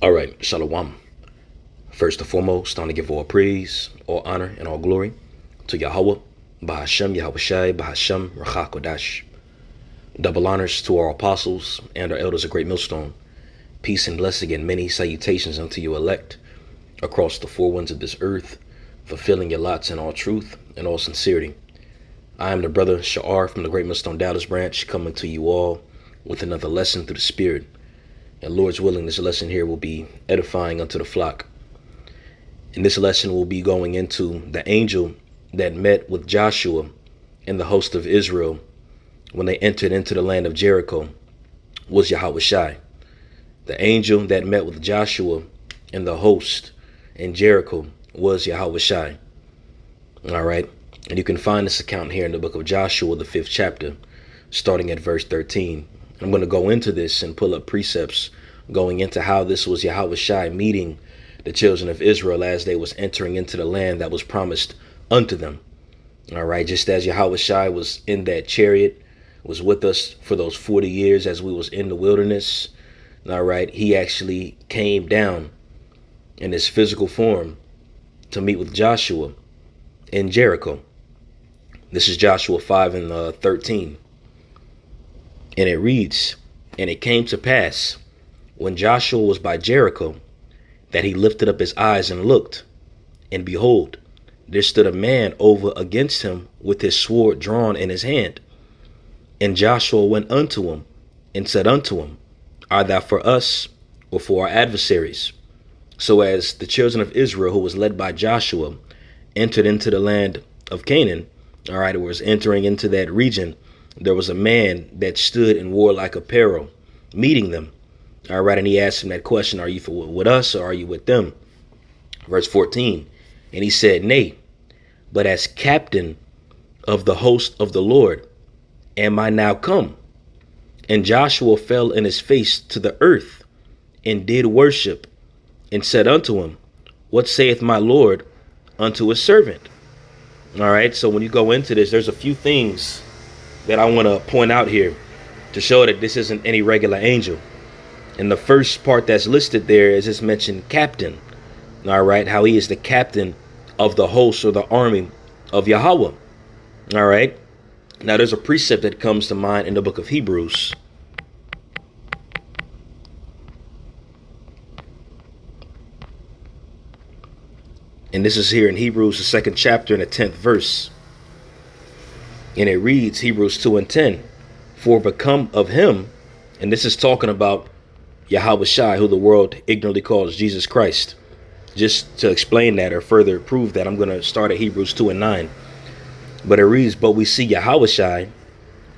All right, Shalom. First and foremost, I want to give all praise, all honor, and all glory to Yahweh, Bahashem, Yahweh Shai, Bahashem, Rachah Kodash. Double honors to our apostles and our elders of Great Millstone. Peace and blessing and many salutations unto you elect across the four winds of this earth, fulfilling your lots in all truth and all sincerity. I am the brother Sha'ar from the Great Millstone Dallas branch, coming to you all with another lesson through the Spirit. And Lord's willing, this lesson here will be edifying unto the flock. In this lesson, we'll be going into the angel that met with Joshua and the host of Israel when they entered into the land of Jericho was Yahweh Shai. The angel that met with Joshua and the host in Jericho was Yahweh Shai. All right. And you can find this account here in the book of Joshua, the 5th chapter, starting at verse 13. I'm going to go into this and pull up precepts going into how this was Yahweh Shai meeting the children of Israel as they was entering into the land that was promised unto them. All right, just as Yahweh Shai was in that chariot, was with us for those 40 years as we was in the wilderness. All right, he actually came down in his physical form to meet with Joshua in Jericho. This is Joshua 5 and 13. And it reads, "And it came to pass, when Joshua was by Jericho, that he lifted up his eyes and looked, and behold, there stood a man over against him with his sword drawn in his hand. And Joshua went unto him, and said unto him, Art thou for us, or for our adversaries? So as the children of Israel, who was led by Joshua, entered into the land of Canaan, all right, it was entering into that region, there was a man that stood in warlike apparel, meeting them. All right, and he asked him that question, are you with us or are you with them? Verse 14, and he said, Nay, but as captain of the host of the Lord am I now come. And Joshua fell in his face to the earth and did worship and said unto him, What saith my Lord unto his servant? All right, so when you go into this, there's a few things that I want to point out here to show that this isn't any regular angel. And the first part that's listed there is just mentioned captain. All right, how he is the captain of the host or the army of Yahweh. All right, now there's a precept that comes to mind in the book of Hebrews. And this is here in Hebrews, the 2nd chapter and the 10th verse. And it reads, Hebrews 2 and 10, For become of him, and this is talking about Yahweh Shai, who the world ignorantly calls Jesus Christ. Just to explain that or further prove that, I'm going to start at Hebrews 2 and 9. But it reads, But we see Yahweh Shai,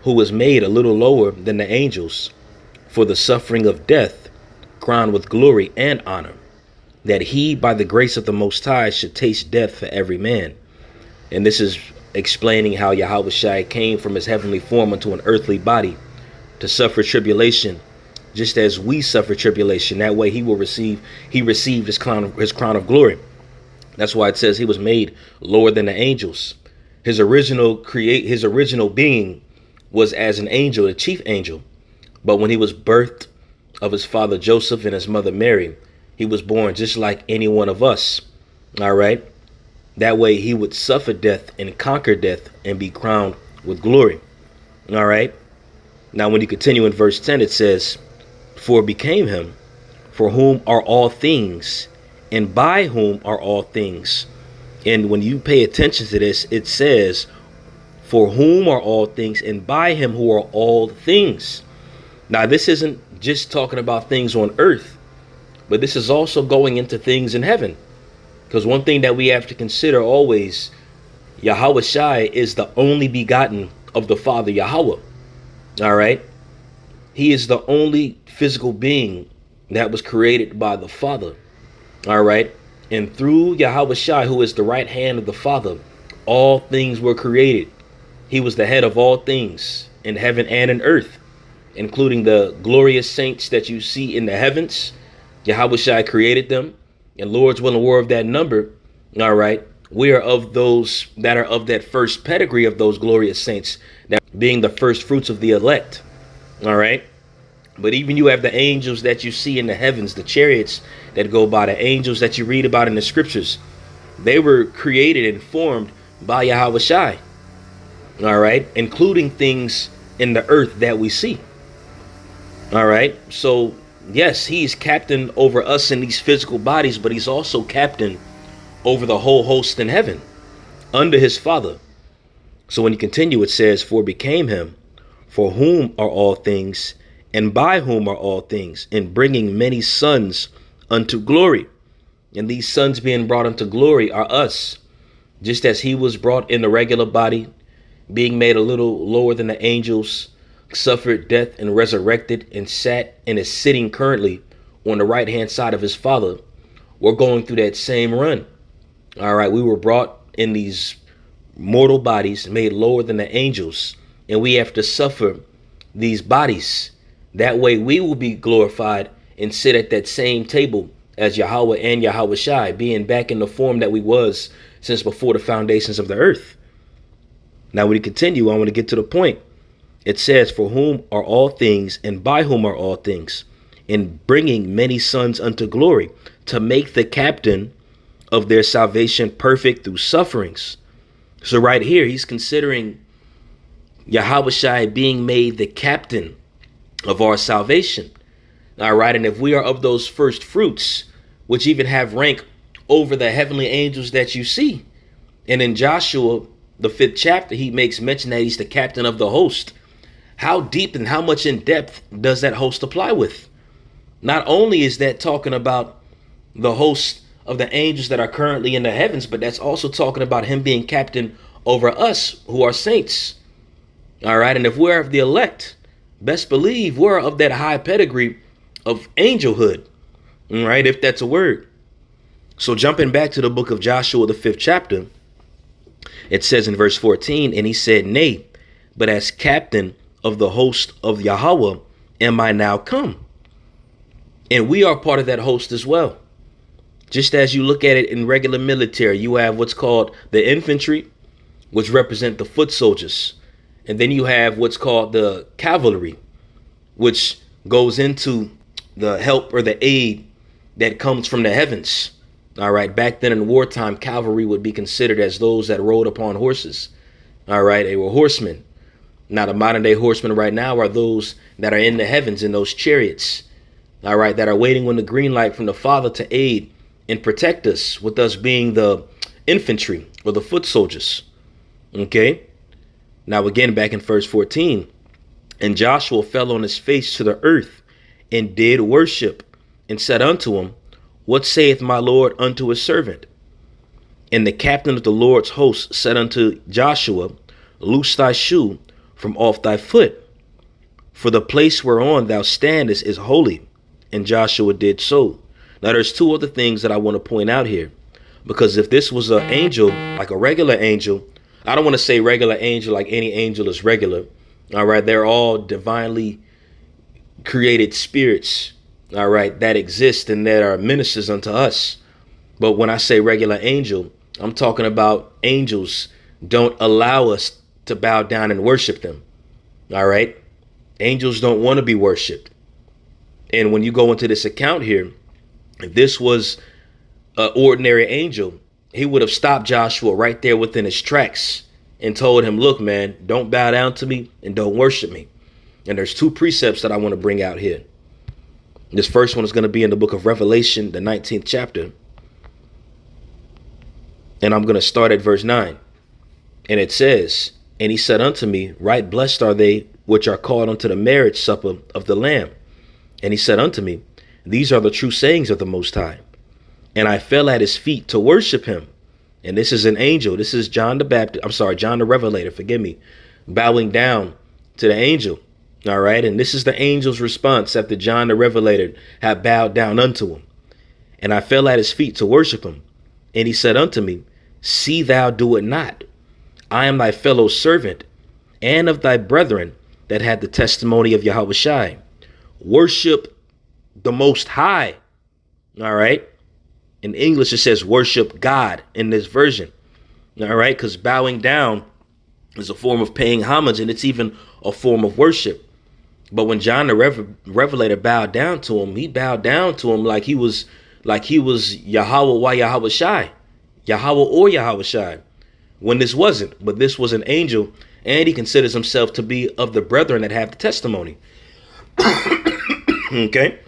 who was made a little lower than the angels, for the suffering of death, crowned with glory and honor, that he, by the grace of the Most High, should taste death for every man. And this is explaining how Yahweh Shai came from his heavenly form into an earthly body to suffer tribulation, just as we suffer tribulation. That way he received his crown of glory. That's why it says he was made lower than the angels. His original being was as an angel, a chief angel. But when he was birthed of his father Joseph and his mother Mary, he was born just like any one of us. All right. That way he would suffer death and conquer death and be crowned with glory. All right. Now, when you continue in verse 10, it says, For it became him, for whom are all things, and by whom are all things. And when you pay attention to this, it says, For whom are all things, and by him who are all things. Now, this isn't just talking about things on earth, but this is also going into things in heaven. Because one thing that we have to consider always, Yahweh Shai is the only begotten of the Father Yahweh. All right. He is the only physical being that was created by the Father. All right. And through Yahweh Shai, who is the right hand of the Father, all things were created. He was the head of all things in heaven and in earth, including the glorious saints that you see in the heavens. Yahweh Shai created them. And Lord's willing, we're of that number. All right. We are of those that are of that first pedigree of those glorious saints, that being the first fruits of the elect. All right. But even you have the angels that you see in the heavens, the chariots that go by, the angels that you read about in the scriptures. They were created and formed by Yahweh Shai. All right, including things in the earth that we see. All right, so yes, he's captain over us in these physical bodies, but he's also captain over the whole host in heaven under his Father. So when you continue, it says, for became him, for whom are all things, and by whom are all things, in bringing many sons unto glory. And these sons being brought unto glory are us, just as he was brought in the regular body, being made a little lower than the angels, suffered death and resurrected, and sat and is sitting currently on the right hand side of his Father. We're going through that same run. All right, we were brought in these mortal bodies, made lower than the angels, and we have to suffer these bodies. That way we will be glorified and sit at that same table as Yahweh and Yahweh Shai, being back in the form that we was since before the foundations of the earth. Now when you continue, I want to get to the point. It says, for whom are all things, and by whom are all things, in bringing many sons unto glory, to make the captain of their salvation perfect through sufferings. So right here, he's considering Yahweh Shai being made the captain of our salvation. All right, and if we are of those first fruits, which even have rank over the heavenly angels that you see. And in Joshua, the 5th chapter, he makes mention that he's the captain of the host. How deep and how much in depth does that host apply with? Not only is that talking about the host of the angels that are currently in the heavens, but that's also talking about him being captain over us who are saints. All right, and if we're of the elect, best believe we're of that high pedigree of angelhood. All right, if that's a word. So jumping back to the book of Joshua, the 5th chapter, it says in verse 14, and he said, nay, but as captain of the host of Yahweh am I now come. And we are part of that host as well. Just as you look at it in regular military, you have what's called the infantry, which represent the foot soldiers. And then you have what's called the cavalry, which goes into the help or the aid that comes from the heavens. All right. Back then in wartime, cavalry would be considered as those that rode upon horses. All right. They were horsemen. Now, the modern day horsemen right now are those that are in the heavens in those chariots. All right. That are waiting on the green light from the Father to aid and protect us, with us being the infantry or the foot soldiers. OK. Now, again, back in verse 14, and Joshua fell on his face to the earth and did worship and said unto him, what saith my Lord unto his servant? And the captain of the Lord's host said unto Joshua, loose thy shoe from off thy foot, for the place whereon thou standest is holy. And Joshua did so. Now there's two other things that I want to point out here, because if this was an angel, like a regular angel, I don't want to say regular angel like any angel is regular. All right. They're all divinely created spirits. All right. That exist and that are ministers unto us. But when I say regular angel, I'm talking about angels don't allow us to bow down and worship them. All right. Angels don't want to be worshiped. And when you go into this account here, if this was an ordinary angel, he would have stopped Joshua right there within his tracks and told him, look, man, don't bow down to me and don't worship me. And there's two precepts that I want to bring out here. This first one is going to be in the book of Revelation, the 19th chapter. And I'm going to start at verse 9. And it says, and he said unto me, right blessed are they which are called unto the marriage supper of the Lamb. And he said unto me, these are the true sayings of the Most High. And I fell at his feet to worship him. And this is an angel. This is John the Revelator, forgive me, bowing down to the angel. All right. And this is the angel's response after John the Revelator had bowed down unto him. And I fell at his feet to worship him. And he said unto me, see thou do it not. I am thy fellow servant and of thy brethren that had the testimony of Yahweh Shai. Worship the Most High. All right. In English, it says worship God in this version. All right. Because bowing down is a form of paying homage, and it's even a form of worship. But when John the Revelator bowed down to him, he bowed down to him like he was Yahweh wa Yahweh Shai, Yahweh or Yahweh Shai, when this wasn't. But this was an angel, and he considers himself to be of the brethren that have the testimony. Okay?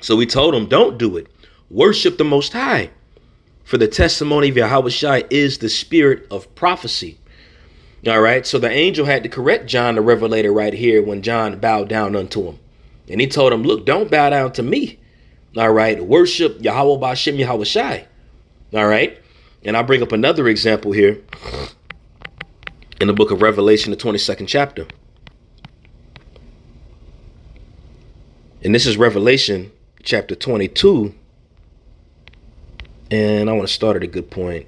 So we told him, don't do it. Worship the Most High. For the testimony of Yahweh Shai is the spirit of prophecy. All right. So the angel had to correct John the Revelator right here when John bowed down unto him. And he told him, look, don't bow down to me. All right. Worship Yahweh B'Shem Yahweh Shai. All right. And I'll bring up another example here in the book of Revelation, the 22nd chapter. And this is Revelation chapter 22. And I want to start at a good point.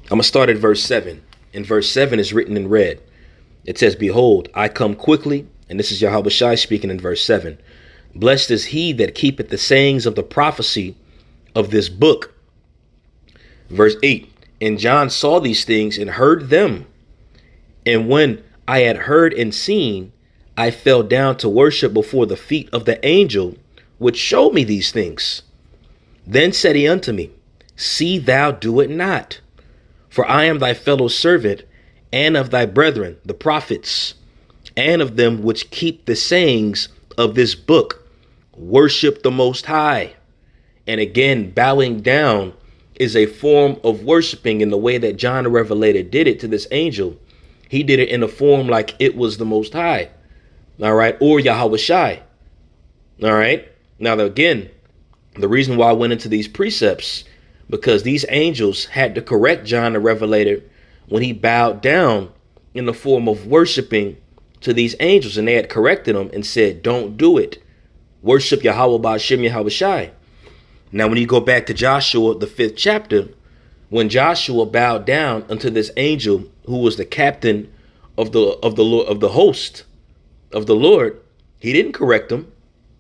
I'm going to start at verse 7. And verse 7 is written in red. It says, behold, I come quickly. And this is Yahweh Shai speaking in verse 7. Blessed is he that keepeth the sayings of the prophecy of this book. Verse 8. And John saw these things and heard them. And when I had heard and seen, I fell down to worship before the feet of the angel which showed me these things. Then said he unto me, see thou do it not. For I am thy fellow servant, and of thy brethren, the prophets, and of them which keep the sayings of this book. Worship the Most High. And again, bowing down is a form of worshiping in the way that John the Revelator did it to this angel. He did it in a form like it was the Most High. All right. Or Yahweh Shai. All right. Now, again, the reason why I went into these precepts, because these angels had to correct John the Revelator when he bowed down in the form of worshiping to these angels. And they had corrected him and said, don't do it. Worship Yahweh B'Shem Yahweh Shai. Now, when you go back to Joshua, the 5th chapter, when Joshua bowed down unto this angel who was the captain of the host of the Lord, he didn't correct him.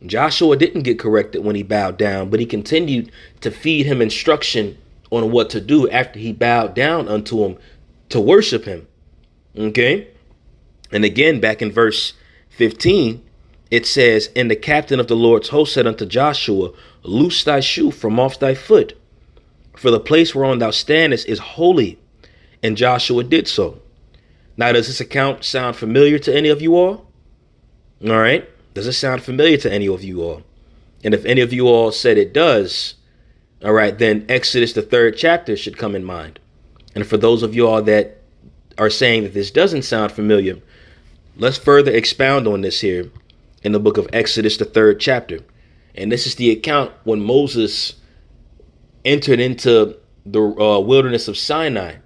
Joshua didn't get corrected when he bowed down, but he continued to feed him instruction on what to do after he bowed down unto him to worship him. Okay. And again, back in verse 15, it says, and the captain of the Lord's host said unto Joshua, loose thy shoe from off thy foot, for the place whereon thou standest is holy. And Joshua did so. Now, does this account sound familiar to any of you all? All right. Does it sound familiar to any of you all? And if any of you all said it does, all right, then Exodus, the 3rd chapter should come in mind. And for those of you all that are saying that this doesn't sound familiar, let's further expound on this here in the book of Exodus, the 3rd chapter. And this is the account when Moses entered into the wilderness of Sinai.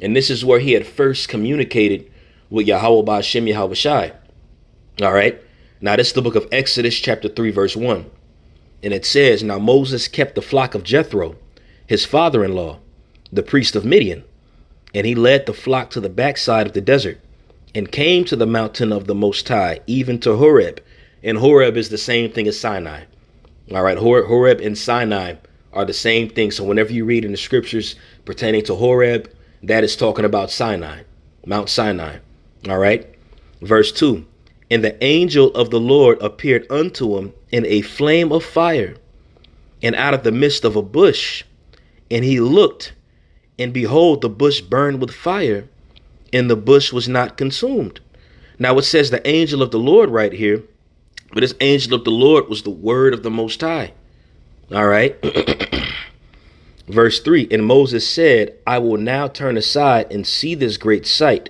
And this is where he had first communicated with Yahweh B'Shem Yahweh Shai. All right. Now, this is the book of Exodus, chapter 3, verse 1. And it says, now Moses kept the flock of Jethro, his father-in-law, the priest of Midian. And he led the flock to the backside of the desert and came to the mountain of the Most High, even to Horeb. And Horeb is the same thing as Sinai. All right. Horeb and Sinai are the same thing. So whenever you read in the scriptures pertaining to Horeb, that is talking about Sinai, Mount Sinai. All right. Verse 2. And the angel of the Lord appeared unto him in a flame of fire and out of the midst of a bush. And he looked, and behold, the bush burned with fire, and the bush was not consumed. Now it says the angel of the Lord right here, but this angel of the Lord was the word of the Most High. All right. Verse 3. And Moses said, I will now turn aside and see this great sight,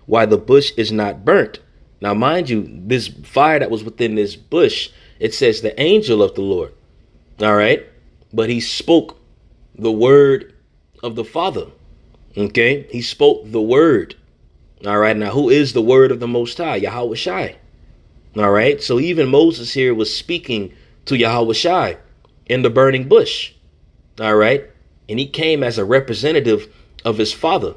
why the bush is not burnt. Now, mind you, this fire that was within this bush, it says the angel of the Lord. All right. But he spoke the word of the Father. OK, he spoke the word. All right. Now, who is the word of the Most High? Yahweh Shai. All right. So even Moses here was speaking to Yahweh Shai in the burning bush. All right. And he came as a representative of his Father.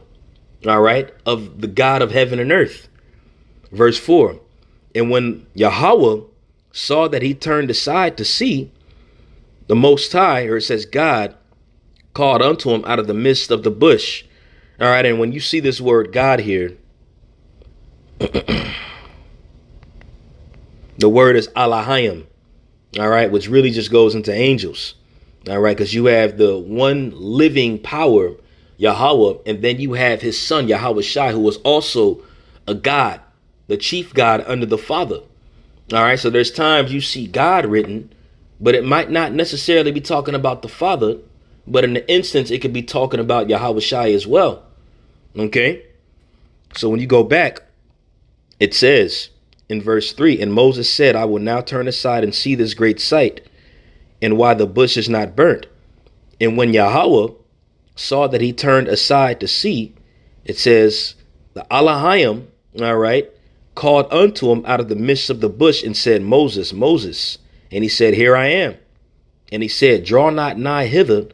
All right. Of the God of heaven and earth. Verse 4, and when Yahweh saw that he turned aside to see, the Most High, or it says God, called unto him out of the midst of the bush. All right, and when you see this word God here, The word is Alahayim, all right, which really just goes into angels, all right, because you have the one living power, Yahweh, and then you have his son, Yahweh Shai, who was also a God, the chief God under the Father. All right, so there's times you see God written, but it might not necessarily be talking about the Father, but in the instance, it could be talking about Yahweh Shai as well. Okay, so when you go back, it says in verse 3, and Moses said, I will now turn aside and see this great sight, and why the bush is not burnt. And when Yahweh saw that he turned aside to see, it says, the Alahayim, all right, called unto him out of the midst of the bush and said, Moses, Moses. And he said, here I am. And he said, draw not nigh hither,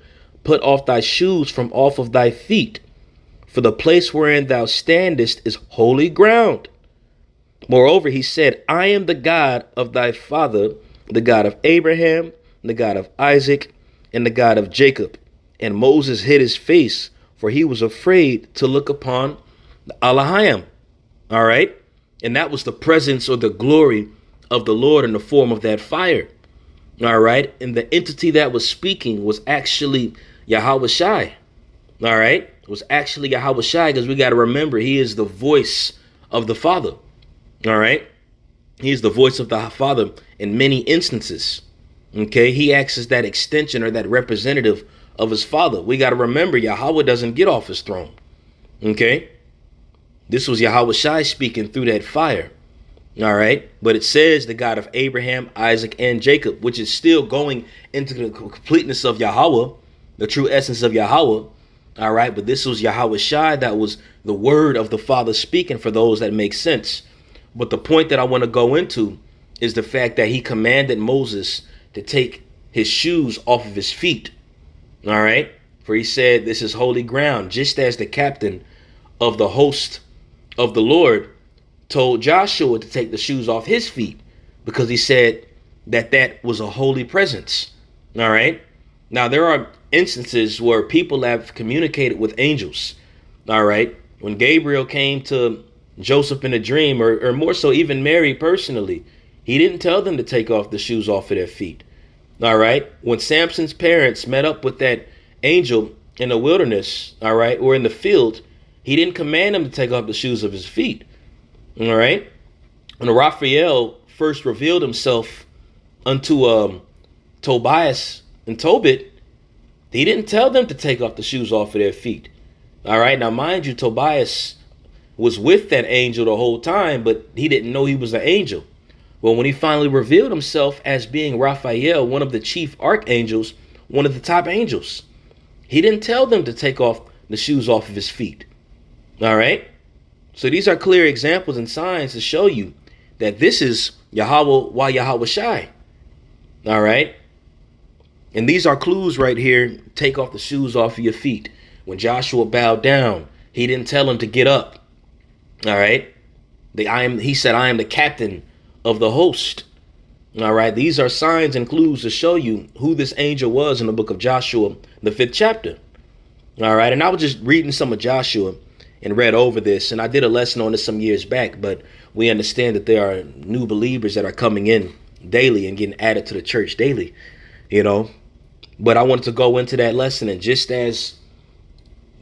put off thy shoes from off of thy feet, for the place wherein thou standest is holy ground. Moreover, he said, I am the God of thy father, the God of Abraham, the God of Isaac, and the God of Jacob. And Moses hid his face, for he was afraid to look upon the Alahayim. All right. And that was the presence or the glory of the Lord in the form of that fire. All right. And the entity that was speaking was actually Yahweh Shai. All right. It was actually Yahweh Shai, because we got to remember he is the voice of the Father. All right. He is the voice of the Father in many instances. OK, he acts as that extension or that representative of his Father. We got to remember Yahweh doesn't get off his throne. OK, this was Yahweh Shai speaking through that fire. All right. But it says the God of Abraham, Isaac, and Jacob, which is still going into the completeness of Yahweh, the true essence of Yahweh. All right. But this was Yahweh Shai. That was the word of the Father speaking, for those that make sense. But the point that I want to go into is the fact that he commanded Moses to take his shoes off of his feet. All right. For he said, this is holy ground, just as the captain of the host of the Lord told Joshua to take the shoes off his feet, because he said that that was a holy presence. All right. Now, there are instances where people have communicated with angels. All right. When Gabriel came to Joseph in a dream, or more so even Mary personally, he didn't tell them to take off the shoes off of their feet. All right. When Samson's parents met up with that angel in the wilderness, all right, or in the field, he didn't command them to take off the shoes of his feet. All right. When Raphael first revealed himself unto Tobias and Tobit, he didn't tell them to take off the shoes off of their feet. All right. Now, mind you, Tobias was with that angel the whole time, but he didn't know he was an angel. Well, when he finally revealed himself as being Raphael, one of the chief archangels, one of the top angels, he didn't tell them to take off the shoes off of his feet. All right. So these are clear examples and signs to show you that this is Yahweh wa Yahweh Shai. All right. And these are clues right here. Take off the shoes off of your feet. When Joshua bowed down, he didn't tell him to get up. All right. He said, I am the captain of the host. All right. These are signs and clues to show you who this angel was in the book of Joshua, the 5th chapter. All right. And I was just reading some of Joshua and read over this. And I did a lesson on this some years back. But we understand that there are new believers that are coming in daily and getting added to the church daily, you know. But I wanted to go into that lesson. And just as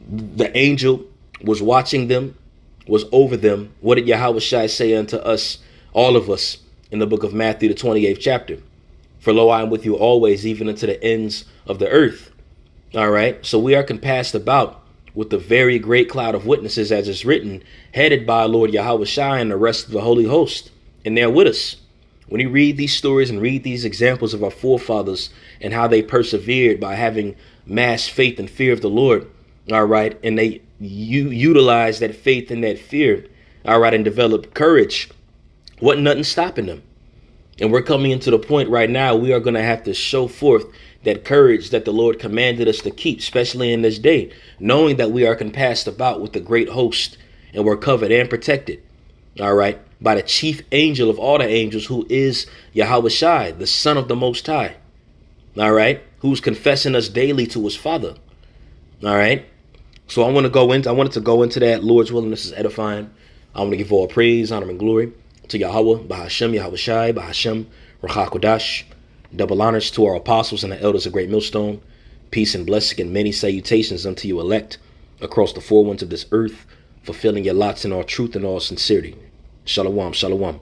the angel was watching them, was over them, what did Yahweh Shai say unto us, all of us, in the book of Matthew, the 28th chapter? For lo, I am with you always, even unto the ends of the earth. All right. So we are compassed about with the very great cloud of witnesses, as is written, headed by Lord Yahweh Shai and the rest of the holy host. And they're with us. When you read these stories and read these examples of our forefathers and how they persevered by having mass faith and fear of the Lord, all right, and they utilize that faith and that fear, all right, and develop courage, wasn't nothing stopping them. And we're coming into the point right now, we are going to have to show forth that courage that the Lord commanded us to keep, especially in this day, knowing that we are compassed about with the great host and we're covered and protected, all right, by the chief angel of all the angels, who is Yahweh Shai, the Son of the Most High, all right, who's confessing us daily to his Father, all right. So I wanted to go into that. Lord's willing, this is edifying. I want to give all praise, honor, and glory to Yahweh, Bahashem, Yahweh Shai, Bahashem, Rachakodash. Double honors to our apostles and the elders of Great Millstone. Peace and blessing and many salutations unto you elect across the four winds of this earth, fulfilling your lots in all truth and all sincerity. Shalom, shalom.